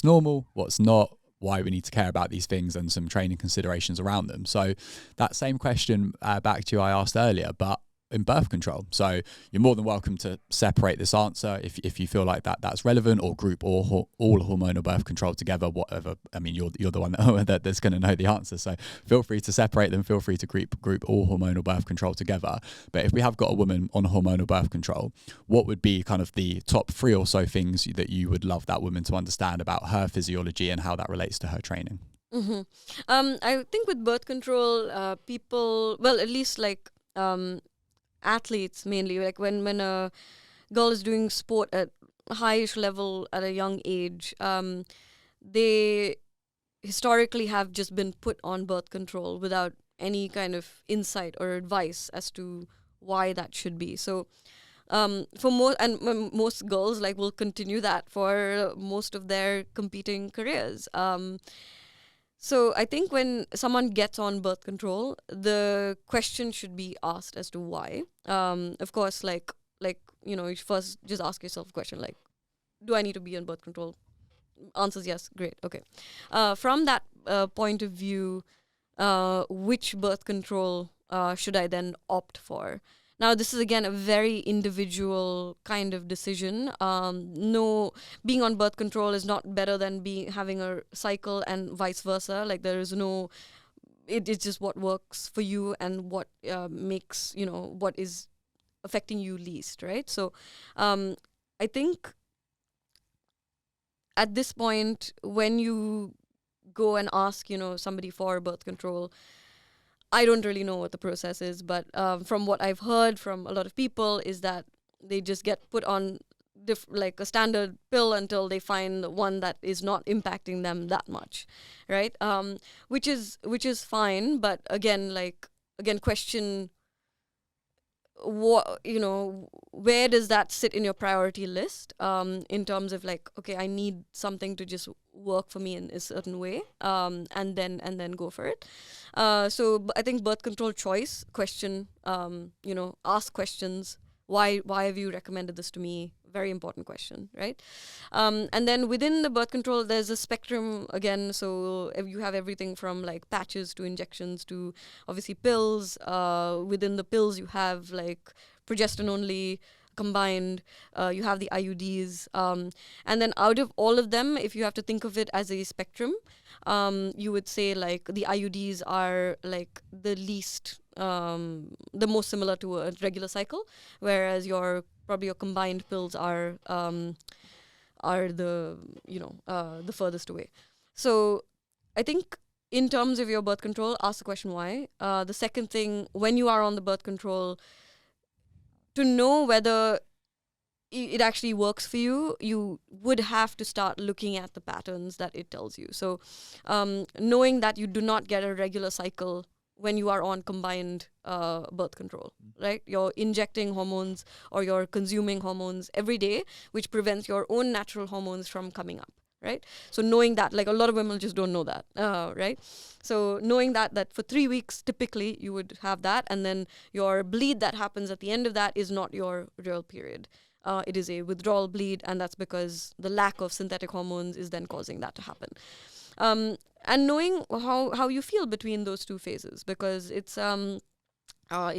normal, what's not, why we need to care about these things, and some training considerations around them. So that same question back to you I asked earlier, but in birth control. So you're more than welcome to separate this answer if you feel like that's relevant, or group all hormonal birth control together, whatever. I mean, you're the one that's going to know the answer. So feel free to separate them. Feel free to group all hormonal birth control together. But if we have got a woman on hormonal birth control, what would be kind of the top 3 or so things that you would love that woman to understand about her physiology and how that relates to her training? Mm-hmm. I think with birth control, people, well, at least like athletes mainly, like when a girl is doing sport at a highish level at a young age, they historically have just been put on birth control without any kind of insight or advice as to why that should be. So for most girls like will continue that for most of their competing careers. So I think when someone gets on birth control, the question should be asked as to why. Of course, like you first just ask yourself a question like, do I need to be on birth control? Answers yes, great, okay. From that point of view, which birth control should I then opt for? Now, this is again a very individual kind of decision. No, being on birth control is not better than having a cycle, and vice versa. Like there is no, it's just what works for you and what makes what is affecting you least, right? So, I think at this point, when you go and ask somebody for birth control, I don't really know what the process is, but from what I've heard from a lot of people is that they just get put on like a standard pill until they find one that is not impacting them that much, right? Which is fine, but again, question what where does that sit in your priority list in terms of like, okay, I need something to just work for me in a certain way, and then go for it. So I think birth control choice question, ask questions. Why have you recommended this to me? Very important question, right? And then within the birth control, there's a spectrum again. So you have everything from like patches to injections to obviously pills. Within the pills, you have like progestin only, combined, you have the IUDs. And then out of all of them, if you have to think of it as a spectrum, you would say like the IUDs are like the least, the most similar to a regular cycle, whereas your combined pills are the the furthest away. So I think in terms of your birth control, ask the question why. The second thing, when you are on the birth control, to know whether it actually works for you, you would have to start looking at the patterns that it tells you. So knowing that you do not get a regular cycle when you are on combined birth control, right? You're injecting hormones or you're consuming hormones every day, which prevents your own natural hormones from coming up, right? So knowing that, like a lot of women just don't know that, right? So knowing that for 3 weeks, typically you would have that, and then your bleed that happens at the end of that is not your real period. It is a withdrawal bleed, and that's because the lack of synthetic hormones is then causing that to happen. And knowing how you feel between those two phases, because it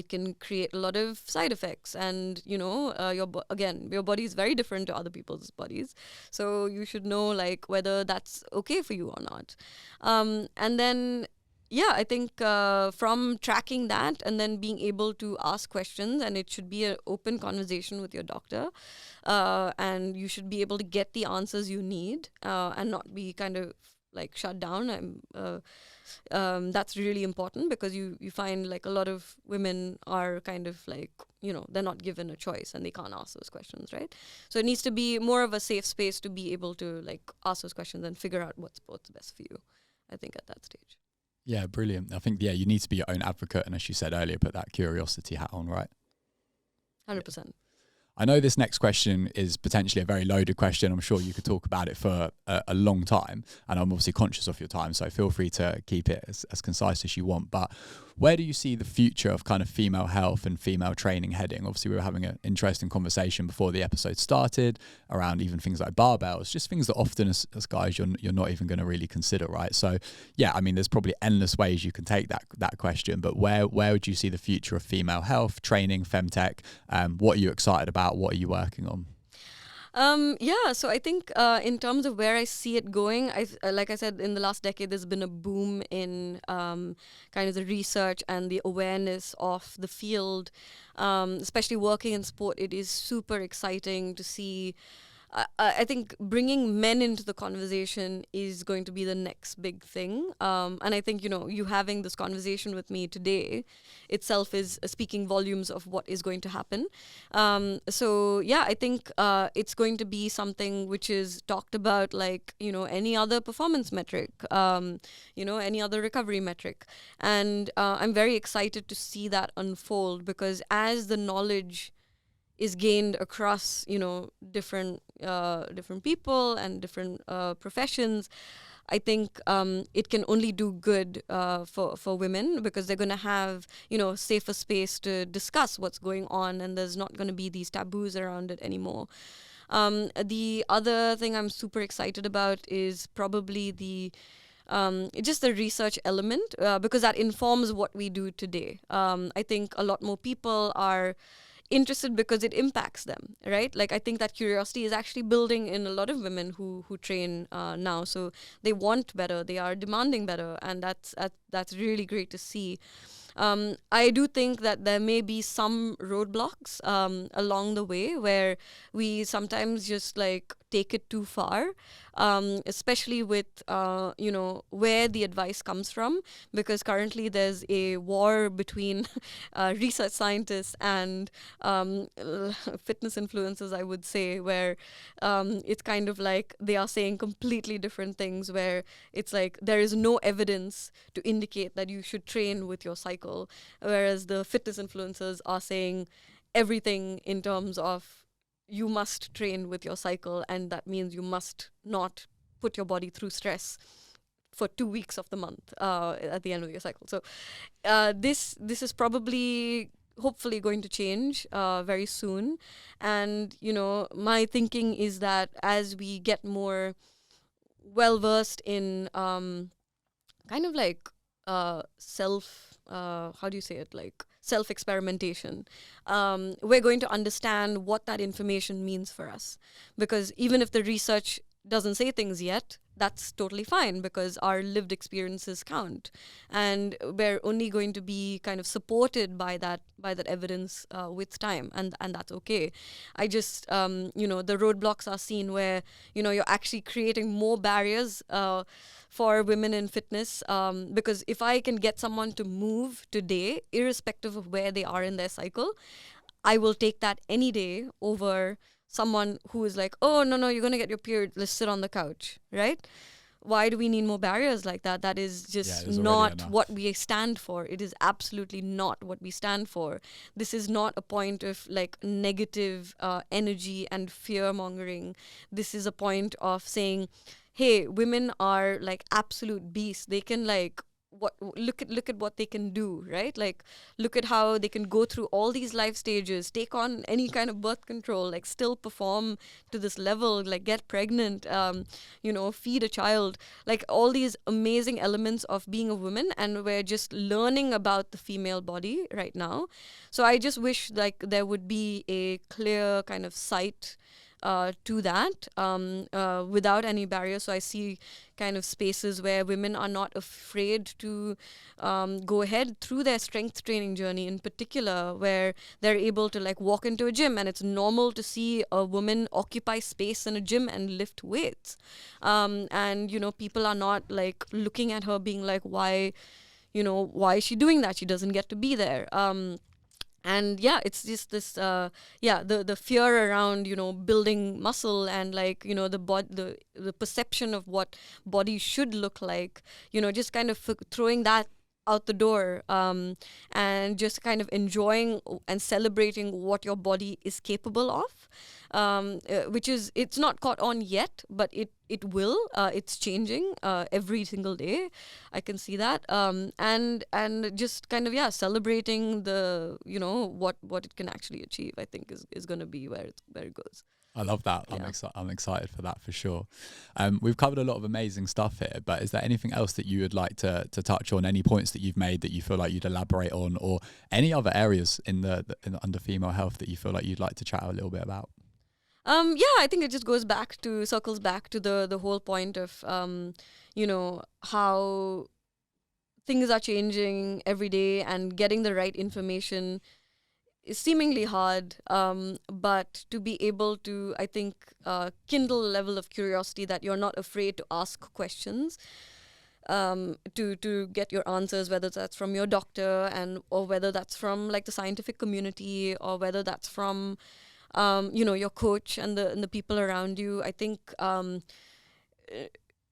can create a lot of side effects, and your body is very different to other people's bodies, so you should know like whether that's okay for you or not. And then I think from tracking that and then being able to ask questions, and it should be an open conversation with your doctor, and you should be able to get the answers you need, and not be kind of like shut down. That's really important, because you find like a lot of women are kind of like, they're not given a choice and they can't ask those questions, right? So it needs to be more of a safe space to be able to like ask those questions and figure out what's best for you, I think, at that stage. Yeah, brilliant. I think, you need to be your own advocate, and as you said earlier, put that curiosity hat on, right? 100%. I know this next question is potentially a very loaded question. I'm sure you could talk about it for a long time, and I'm obviously conscious of your time, so feel free to keep it as concise as you want. But where do you see the future of kind of female health and female training heading? Obviously, we were having an interesting conversation before the episode started around even things like barbells, just things that often as guys you're not even going to really consider, right? So yeah, I mean, there's probably endless ways you can take that question, but where would you see the future of female health, training, femtech? What are you excited about? What are you working on? So I think in terms of where I see it going, like I said, in the last decade, there's been a boom in kind of the research and the awareness of the field, especially working in sport. It is super exciting to see. I think bringing men into the conversation is going to be the next big thing. And I think, you having this conversation with me today itself is speaking volumes of what is going to happen. I think it's going to be something which is talked about like, any other performance metric, any other recovery metric. And I'm very excited to see that unfold, because as the knowledge is gained across different people and different professions, I think it can only do good for women, because they're going to have safer space to discuss what's going on, and there's not going to be these taboos around it anymore. The other thing I'm super excited about is probably just the research element, because that informs what we do today. I think a lot more people are interested because it impacts them, right? Like I think that curiosity is actually building in a lot of women who train now. So they want better, they are demanding better, and that's really great to see. I do think that there may be some roadblocks along the way where we sometimes just like take it too far, especially with where the advice comes from, because currently there's a war between research scientists and fitness influencers, I would say, where it's kind of like they are saying completely different things, where it's like there is no evidence to indicate that you should train with your cycle, whereas the fitness influencers are saying everything in terms of you must train with your cycle, and that means you must not put your body through stress for 2 weeks of the month at the end of your cycle. So this is probably hopefully going to change very soon. And my thinking is that as we get more well versed in kind of like self experimentation, we're going to understand what that information means for us. Because even if the research doesn't say things yet, that's totally fine, because our lived experiences count, and we're only going to be kind of supported by that evidence with time, and that's okay. I just the roadblocks are seen where you're actually creating more barriers for women in fitness, because if I can get someone to move today, irrespective of where they are in their cycle, I will take that any day over someone who is like, oh, no, you're going to get your period, let's sit on the couch, right? why do we need more barriers like that? That is just not what we stand for. It is absolutely not what we stand for. This is not a point of like negative energy and fear mongering. This is a point of saying, hey, women are like absolute beasts. They can like look at what they can do, right? Like look at how they can go through all these life stages, take on any kind of birth control, like still perform to this level, like get pregnant, feed a child, like all these amazing elements of being a woman. And we're just learning about the female body right now. So I just wish like there would be a clear kind of sight to that without any barriers. So I see kind of spaces where women are not afraid to go ahead through their strength training journey in particular, where they're able to like walk into a gym and it's normal to see a woman occupy space in a gym and lift weights. And, people are not like looking at her being like, why is she doing that? She doesn't get to be there. And yeah, it's just this, the fear around, building muscle and like, the perception of what body should look like, just kind of throwing that out the door, and just kind of enjoying and celebrating what your body is capable of, which is, it's not caught on yet, but it will. It's changing every single day. I can see that, and just kind of celebrating the what it can actually achieve. I think is going to be where it goes. I love that. Yeah. I'm excited for that for sure. We've covered a lot of amazing stuff here, but is there anything else that you would like to touch on? Any points that you've made that you feel like you'd elaborate on, or any other areas in the under female health that you feel like you'd like to chat a little bit about? I think it just circles back to the whole point of how things are changing every day, and getting the right information is seemingly hard, but to be able to, I think, kindle a level of curiosity that you're not afraid to ask questions, to get your answers, whether that's from your doctor or whether that's from like the scientific community, or whether that's from your coach and the people around you. I think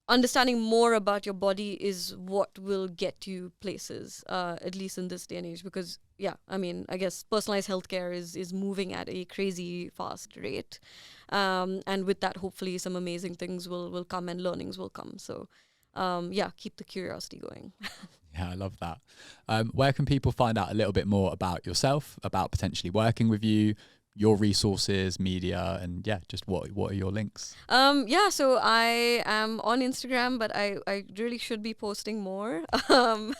understanding more about your body is what will get you places, at least in this day and age, because I guess personalized healthcare is moving at a crazy fast rate, and with that hopefully some amazing things will come and learnings will come. So keep the curiosity going. Yeah, I love that. Where can people find out a little bit more about yourself, about potentially working with you, your resources, media, and just what are your links? So I am on Instagram, but I really should be posting more. My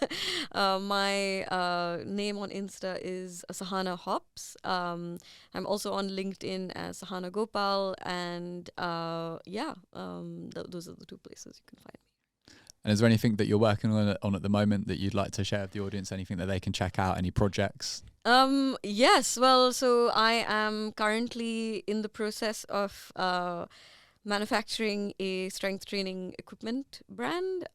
name on Insta is Sahana Hops. I'm also on LinkedIn as Sahana Gopal, and those are the two places you can find me. And is there anything that you're working on at the moment that you'd like to share with the audience? Anything that they can check out? Any projects? Yes. Well, so I am currently in the process of manufacturing a strength training equipment brand,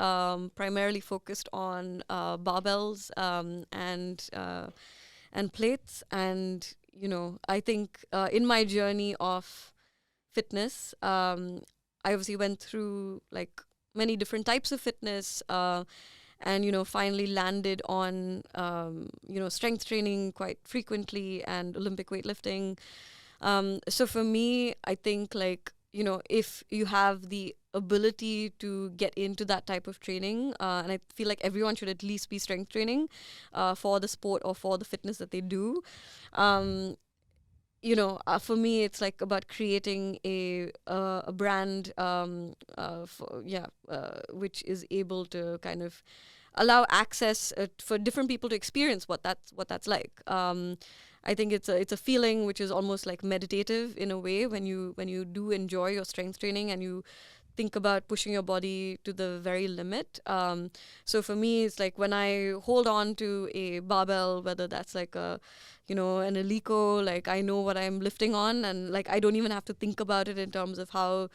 primarily focused on barbells and plates. And I think in my journey of fitness, I obviously went through like many different types of fitness, and finally landed on strength training quite frequently and Olympic weightlifting. So for me, I think like if you have the ability to get into that type of training, and I feel like everyone should at least be strength training for the sport or for the fitness that they do. For me, it's like about creating a brand, which is able to kind of allow access for different people to experience what that's like. I think it's a feeling which is almost like meditative in a way when you do enjoy your strength training and you think about pushing your body to the very limit. So for me, it's like when I hold on to a barbell, whether that's like an Alico, like I know what I'm lifting on, and like I don't even have to think about it in terms of how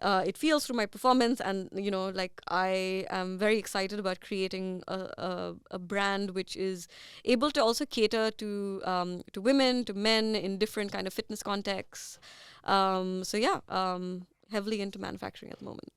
it feels through my performance. And like I am very excited about creating a brand which is able to also cater to women, to men in different kind of fitness contexts. Heavily into manufacturing at the moment.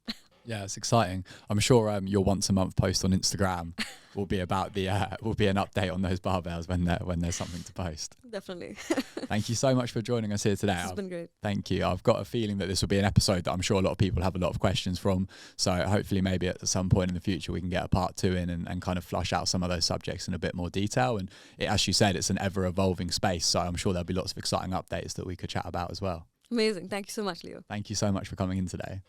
Yeah, it's exciting. I'm sure your once a month post on Instagram will be about the will be an update on those barbells when there's something to post. Definitely. Thank you so much for joining us here today. This has been great. Thank you. I've got a feeling that this will be an episode that I'm sure a lot of people have a lot of questions from. So hopefully maybe at some point in the future we can get a part 2 in and kind of flush out some of those subjects in a bit more detail. And as you said, it's an ever evolving space. So I'm sure there'll be lots of exciting updates that we could chat about as well. Amazing. Thank you so much, Leo. Thank you so much for coming in today.